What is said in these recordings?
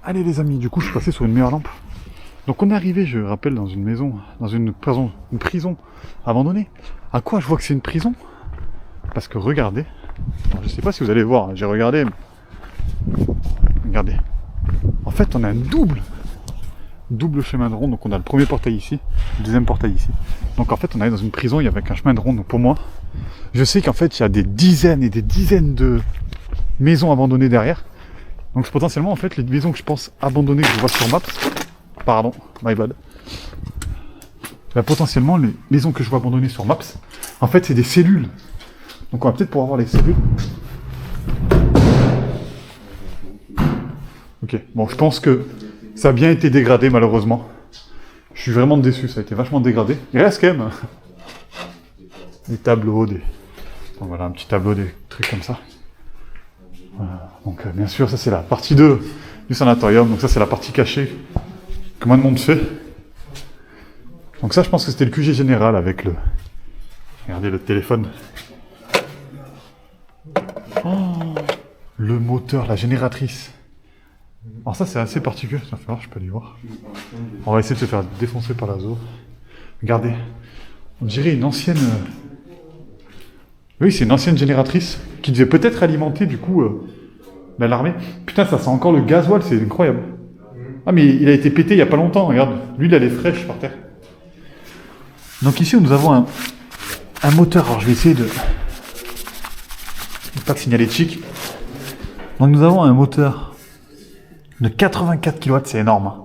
Allez les amis, du coup je suis passé sur une meilleure lampe. Donc on est arrivé, je rappelle, dans une maison, dans une prison abandonnée. À quoi je vois que c'est une prison? Parce que regardez, alors, je sais pas si vous allez voir, j'ai regardé. Regardez. En fait on a un double chemin de ronde, donc on a le premier portail ici, le deuxième portail ici. Donc en fait on est dans une prison, il y avait un chemin de ronde, donc pour moi, je sais qu'en fait il y a des dizaines et des dizaines de maisons abandonnées derrière. Donc c'est potentiellement en fait les maisons que je pense abandonnées que je vois sur Maps. Pardon, my bad. Bah, potentiellement les maisons que je vois abandonnées sur Maps, en fait c'est des cellules. Donc on va peut-être pouvoir voir les cellules. Ok, bon je pense que ça a bien été dégradé malheureusement. Je suis vraiment déçu, ça a été vachement dégradé. Il reste quand même des tableaux, des... Donc voilà, un petit tableau, des trucs comme ça. Voilà. Donc bien sûr, ça c'est la partie 2 du sanatorium, donc ça c'est la partie cachée que moins de monde fait. Donc ça je pense que c'était le QG général avec le... Regardez le téléphone. Oh, le moteur, la génératrice. Alors ça c'est assez particulier, ça va falloir, je peux aller voir. On va essayer de se faire défoncer par la zoo. Regardez, on dirait une ancienne... Oui, c'est une ancienne génératrice qui devait peut-être alimenter du coup l'armée. Putain, ça sent encore le gasoil, c'est incroyable. Ah mais il a été pété il y a pas longtemps, regarde. Lui, il est fraîche par terre. Donc ici, nous avons un moteur. Alors je vais essayer de... Pas de signalétique. Donc nous avons un moteur de 84 kW, c'est énorme. Hein,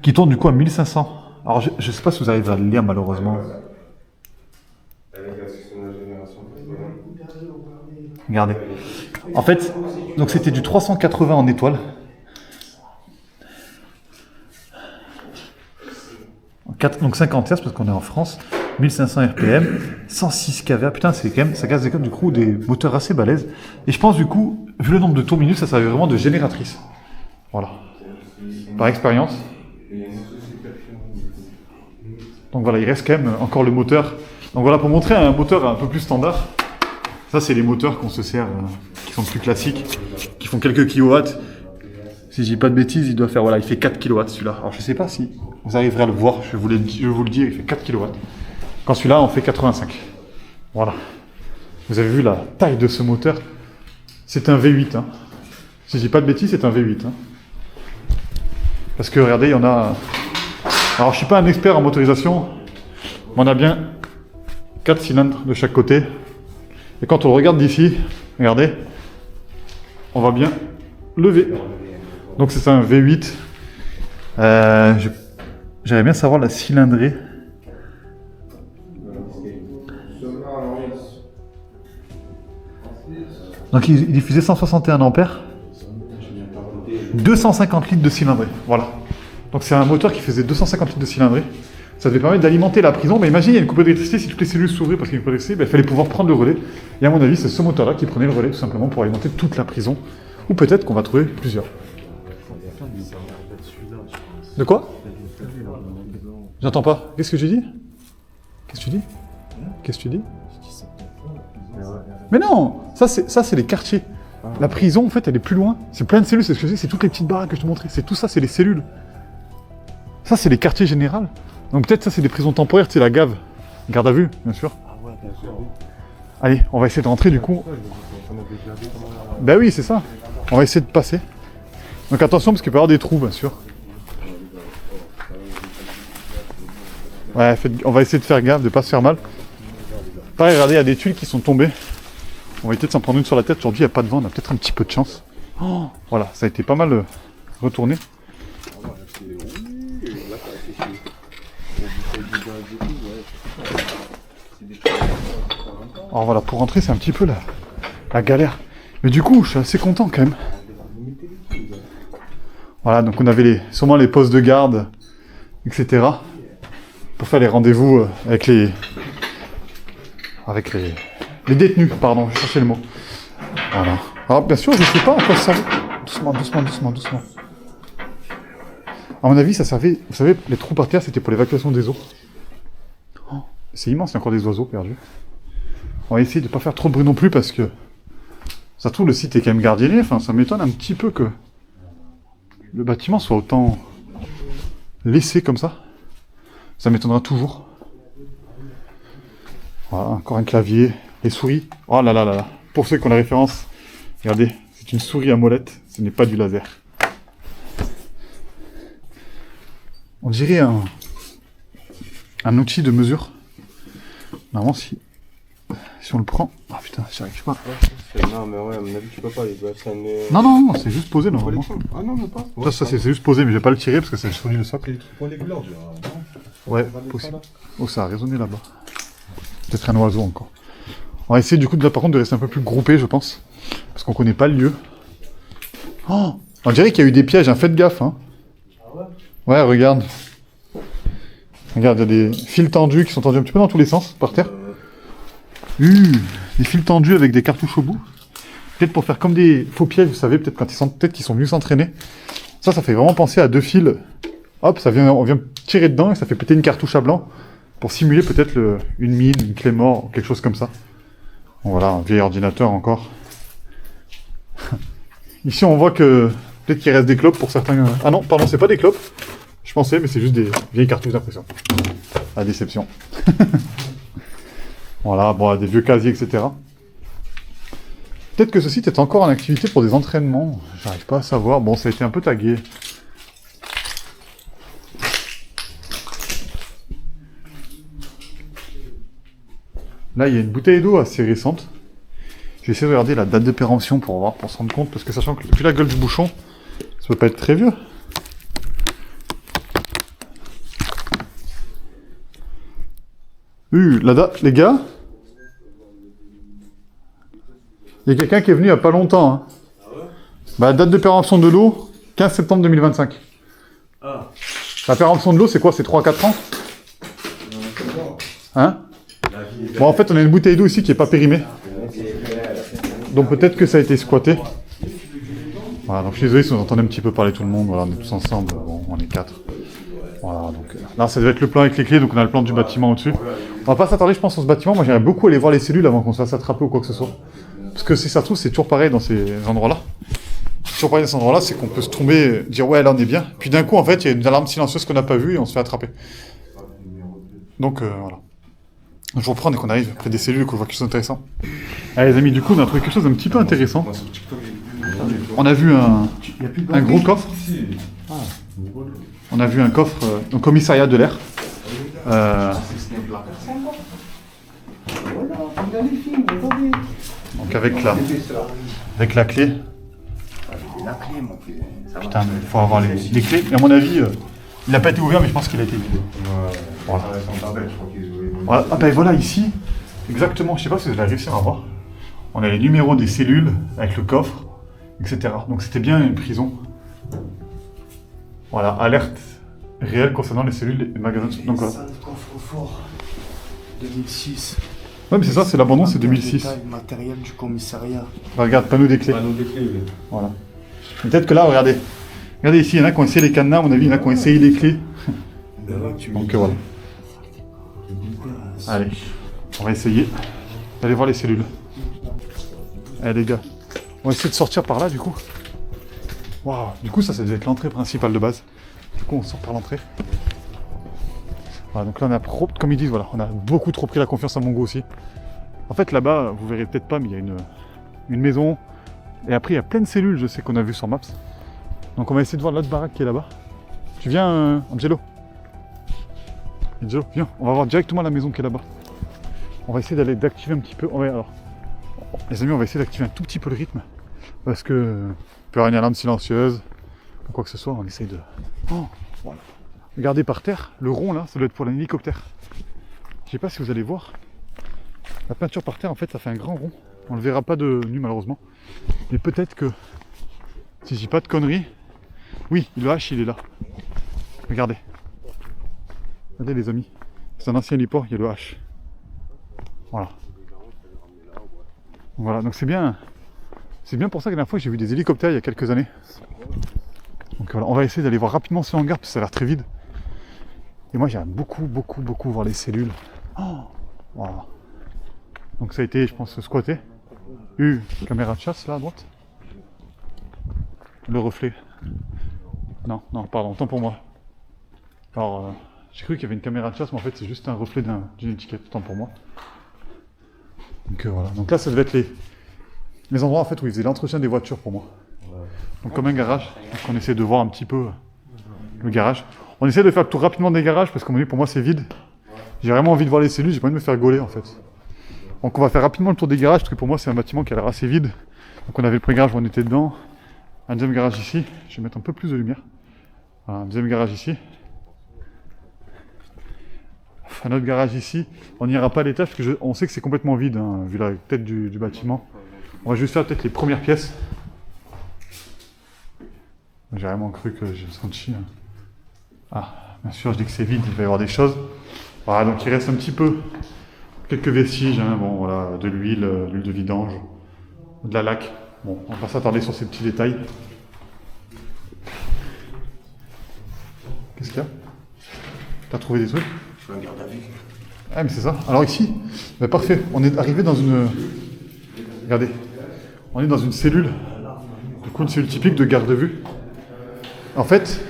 qui tourne du coup à 1500. Alors je sais pas si vous arrivez à le lire malheureusement. Regardez. En fait, donc c'était du 380 en étoile. Donc 50 Hz parce qu'on est en France. 1500 RPM, 106 kVA. Putain, c'est quand même, ça casse du coup des moteurs assez balèzes. Et je pense du coup, vu le nombre de tours minutes, ça servait vraiment de génératrice. Voilà. Par expérience. Donc voilà, il reste quand même encore le moteur. Donc voilà, pour montrer un moteur un peu plus standard. Ça, c'est les moteurs qu'on se sert, qui sont plus classiques, qui font quelques kilowatts. Si je dis pas de bêtises, il doit faire, voilà, il fait 4 kilowatts celui-là. Alors je sais pas si vous arriverez à le voir, je vous le dis, il fait 4 kilowatts. Quand celui-là, on fait 85. Voilà. Vous avez vu la taille de ce moteur? C'est un V8. Hein. Si je dis pas de bêtises, c'est un V8. Hein. Parce que regardez, il y en a... Alors je suis pas un expert en motorisation, mais on a bien 4 cylindres de chaque côté. Et quand on regarde d'ici, regardez, on va bien lever. Donc c'est un V8. J'aimerais bien savoir la cylindrée. Donc il diffusait 161 ampères. 250 litres de cylindrée. Voilà. Donc c'est un moteur qui faisait 250 litres de cylindrée. Ça devait permettre d'alimenter la prison, mais imaginez, il y a une coupure d'électricité, si toutes les cellules s'ouvraient parce qu'il y a une coupure d'électricité, il fallait pouvoir prendre le relais. Et à mon avis, c'est ce moteur-là qui prenait le relais, tout simplement, pour alimenter toute la prison. Ou peut-être qu'on va trouver plusieurs. De quoi? J'entends pas. Qu'est-ce que j'ai dit? Qu'est-ce que tu dis? Qu'est-ce que tu dis? Mais non! Ça, c'est les quartiers. La prison, en fait, elle est plus loin. C'est plein de cellules, c'est ce que je dis, c'est toutes les petites baraques que je te montrais. C'est tout ça, c'est les cellules. Ça, c'est les quartiers généraux. Donc peut-être ça c'est des prisons temporaires, c'est la gave. Garde à vue, bien sûr. Ah ouais, bien sûr. Allez, on va essayer de rentrer du coup. Ben oui, c'est ça. On va essayer de passer. Donc attention parce qu'il peut y avoir des trous, bien sûr. Ouais, on va essayer de faire gaffe, de pas se faire mal. Pareil, regardez, il y a des tuiles qui sont tombées. On va essayer de s'en prendre une sur la tête. Aujourd'hui, il n'y a pas de vent, on a peut-être un petit peu de chance. Oh, voilà, ça a été pas mal retourné. Alors voilà, pour rentrer, c'est un petit peu la galère. Mais du coup, je suis assez content quand même. Voilà, donc on avait sûrement les postes de garde, etc. Pour faire les rendez-vous avec les détenus, pardon, je cherchais le mot. Voilà. Alors bien sûr, je sais pas à quoi ça servait. Doucement. À mon avis, ça servait, vous savez, les trous par terre, c'était pour l'évacuation des eaux. Oh, c'est immense, il y a encore des oiseaux perdus. On va essayer de ne pas faire trop de bruit non plus parce que ça se trouve le site est quand même gardienné, enfin ça m'étonne un petit peu que le bâtiment soit autant laissé comme ça. Ça m'étonnera toujours. Voilà, encore un clavier. Les souris. Oh là là là là. Pour ceux qui ont la référence, regardez, c'est une souris à molette, ce n'est pas du laser. On dirait un outil de mesure. Normalement, si on le prend... Ah putain, j'y arrive pas. Non, mais ouais, à mon avis, tu peux pas. Il doit être Non, c'est juste posé normalement. Ah non, mais pas. Ça c'est juste posé, mais je vais pas le tirer parce que c'est sur le socle. Pour les couleurs, Ouais, possible. Oh, ça a résonné là-bas. Peut-être un oiseau encore. On va essayer du coup de là par contre de rester un peu plus groupé, je pense. Parce qu'on connaît pas le lieu. Oh, on dirait qu'il y a eu des pièges, hein. Faites gaffe. Hein. Ouais, regarde. Regarde, il y a des fils tendus qui sont tendus un petit peu dans tous les sens, par terre. Des fils tendus avec des cartouches au bout. Peut-être pour faire comme des faux pièges, vous savez, peut-être quand peut-être qu'ils sont venus s'entraîner. Ça fait vraiment penser à deux fils. Hop, on vient tirer dedans et ça fait péter une cartouche à blanc. Pour simuler peut-être une mine, une clé mort, quelque chose comme ça. Bon, voilà, un vieil ordinateur encore. Ici, on voit que peut-être qu'il reste des clopes pour certains... Ah non, pardon, c'est pas des clopes. Je pensais, mais c'est juste des vieilles cartouches d'impression. La déception. Voilà, bon, des vieux casiers, etc. Peut-être que ce site est encore en activité pour des entraînements. J'arrive pas à savoir. Bon, ça a été un peu tagué. Là, il y a une bouteille d'eau assez récente. Je vais essayer de regarder la date de péremption pour voir, pour se rendre compte, parce que sachant que depuis la gueule du bouchon, ça peut pas être très vieux. La date, les gars. Il y a quelqu'un qui est venu il y a pas longtemps. Hein. Ah ouais? Bah, la date de péremption de l'eau, 15 septembre 2025. Ah. La péremption de l'eau, c'est quoi? C'est 3-4 ans? Hein? Bon, en fait, on a une bouteille d'eau ici qui est pas périmée. Donc peut-être que ça a été squatté. Voilà, donc je suis désolé si vous entendez un petit peu parler tout le monde. Voilà, on est tous ensemble. Bon, on est 4. Voilà, donc là, ça devait être le plan avec les clés. Donc on a le plan du bâtiment au-dessus. On va pas s'attarder, je pense, sur ce bâtiment. Moi, j'aimerais beaucoup aller voir les cellules avant qu'on se fasse attraper ou quoi que ce soit. Parce que si ça se trouve, c'est toujours pareil dans ces endroits-là. Toujours pareil dans ces endroits-là, c'est qu'on peut se tromper, dire ouais, là on est bien. Puis d'un coup, en fait, il y a une alarme silencieuse qu'on n'a pas vue et on se fait attraper. Donc voilà. Je vous reprends dès qu'on arrive près des cellules et qu'on voit quelque chose d'intéressant. Allez les amis, du coup on a trouvé quelque chose d'un petit peu intéressant. On a vu un gros coffre. On a vu un coffre au commissariat de l'air. Donc avec la clé. Putain, mais il faut avoir les clés. Et à mon avis, il n'a pas été ouvert, mais je pense qu'il a été vidé. Voilà. Voilà. Ah ben voilà, ici, exactement, je sais pas si vous allez réussir à voir. On a les numéros des cellules, avec le coffre, etc. Donc c'était bien une prison. Voilà, alerte réelle concernant les cellules et magasins. Donc voilà. Coffre-fort 2006. Ouais, mais c'est ça, c'est l'abandon, c'est 2006. Matériel du commissariat. Bah, regarde, panneau des clés. Panneau des clés, oui. Voilà. Peut-être que là, regardez. Regardez ici, il y en a qui ont essayé les cadenas, à mon avis, il y en a qui ont essayé les clés. Donc voilà. Allez, on va essayer d'aller voir les cellules. Allez les gars, on va essayer de sortir par là du coup. Waouh, du coup ça devait être l'entrée principale de base. Du coup on sort par l'entrée. Voilà, donc là on a comme ils disent, voilà, on a beaucoup trop pris la confiance à Mongo aussi. En fait là-bas, vous verrez peut-être pas, mais il y a une maison. Et après il y a plein de cellules, je sais qu'on a vu sur Maps. Donc on va essayer de voir l'autre baraque qui est là-bas. Tu viens, Angelo? Angelo, viens, on va voir directement la maison qui est là-bas. On va essayer d'activer un petit peu. Alors, les amis, on va essayer d'activer un tout petit peu le rythme. Parce que il peut y avoir une alarme silencieuse ou quoi que ce soit, on essaye de... Oh, voilà. Regardez par terre, le rond là, ça doit être pour l'hélicoptère. Je sais pas si vous allez voir. La peinture par terre, en fait, ça fait un grand rond. On le verra pas de nu malheureusement. Mais peut-être que, si je dis pas de conneries, oui, le H il est là. Regardez. Regardez les amis. C'est un ancien héliport, il y a le H. Voilà. Voilà, donc c'est bien. C'est bien pour ça que la dernière fois j'ai vu des hélicoptères il y a quelques années. Donc voilà, on va essayer d'aller voir rapidement ce hangar parce que ça a l'air très vide. Et moi j'aime beaucoup voir les cellules. Oh, voilà. Donc ça a été, je pense, squatté. Caméra de chasse là à droite. Le reflet. Non, non, pardon, tant pour moi. Alors, j'ai cru qu'il y avait une caméra de chasse, mais en fait, c'est juste un reflet d'une étiquette, tant pour moi. Donc voilà. Donc là, ça devait être les endroits en fait où ils faisaient l'entretien des voitures pour moi. Donc comme un garage, donc on essaie de voir un petit peu le garage. On essaie de faire le tour rapidement des garages parce que pour moi c'est vide. J'ai vraiment envie de voir les cellules, j'ai pas envie de me faire gauler en fait. Donc on va faire rapidement le tour des garages parce que pour moi c'est un bâtiment qui a l'air assez vide. Donc on avait le premier garage où on était dedans. Un deuxième garage ici, je vais mettre un peu plus de lumière. Voilà, un deuxième garage ici. Un autre garage ici. On n'ira pas à l'étage parce qu'on sait que c'est complètement vide hein, vu la tête du bâtiment. On va juste faire peut-être les premières pièces. J'ai vraiment cru que j'ai senti. Ah, bien sûr, je dis que c'est vide, il va y avoir des choses. Voilà, donc il reste un petit peu quelques vestiges, hein, bon voilà, de l'huile de vidange, de la laque. Bon, on va pas s'attarder sur ces petits détails. Qu'est-ce qu'il y a? T'as trouvé des trucs? Je fais un garde à vue. Ah mais c'est ça. Alors ici, bah, parfait. On est arrivé dans une... Regardez. On est dans une cellule. Du coup, une cellule typique de garde à vue. En fait,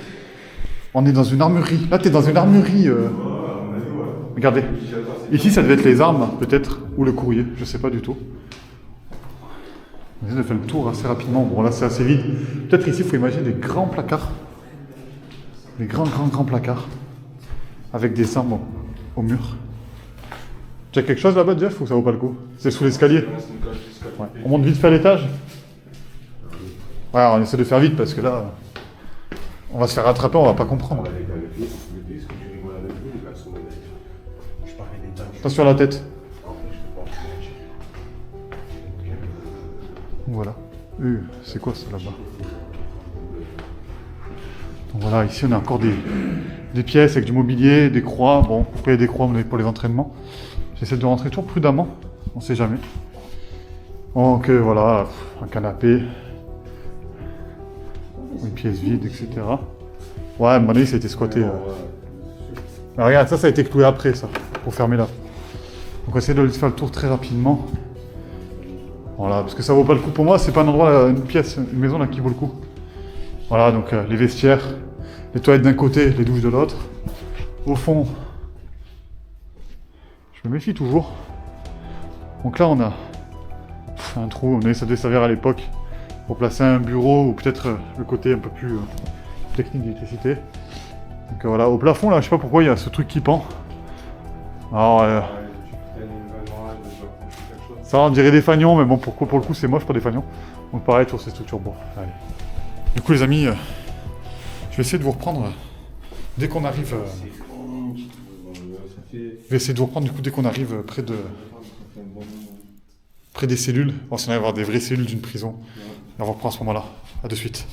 on est dans une armurerie. Là, t'es dans une armurerie. Regardez. Ici, ça devait être les armes, peut-être, ou le courrier. Je sais pas du tout. On essaie de faire le tour assez rapidement. Bon, là, c'est assez vide. Peut-être ici, il faut imaginer des grands placards. Des grands placards. Avec des armes au mur. Tu as quelque chose là-bas, Jeff, ou ça vaut pas le coup? C'est sous l'escalier. Ouais. On monte vite fait à l'étage. Ouais, on essaie de faire vite parce que là, on va se faire rattraper, on va pas comprendre. Attention à la tête. Voilà. C'est quoi ça là-bas? Donc voilà, ici on a encore des pièces avec du mobilier, des croix. Bon, pourquoi il y a des croix pour les entraînements? J'essaie de rentrer toujours prudemment, on sait jamais. Donc voilà, un canapé, une pièce vide, etc. Ouais, à un moment donné, ça a été squatté. Mais regarde, ça a été cloué après, ça, pour fermer là. Donc on va essayer de faire le tour très rapidement. Voilà, parce que ça vaut pas le coup pour moi, c'est pas un endroit, une pièce, une maison là qui vaut le coup. Voilà, donc les vestiaires, les toilettes d'un côté, les douches de l'autre. Au fond, je me méfie toujours. Donc là, on a un trou, ça devait servir à l'époque pour placer un bureau ou peut-être le côté un peu plus technique d'électricité. Donc voilà, au plafond, là, je sais pas pourquoi il y a ce truc qui pend. Alors, ça, on dirait des fanions, mais bon, pour le coup, c'est moche, pas des fanions. Donc pareil, sur ces structures. Bon, allez. Du coup, les amis, je vais essayer de vous reprendre dès qu'on arrive. Je vais essayer de vous reprendre du coup dès qu'on arrive près des cellules. Bon, sinon, il va y avoir des vraies cellules d'une prison. Et on va reprendre à ce moment-là. À de suite.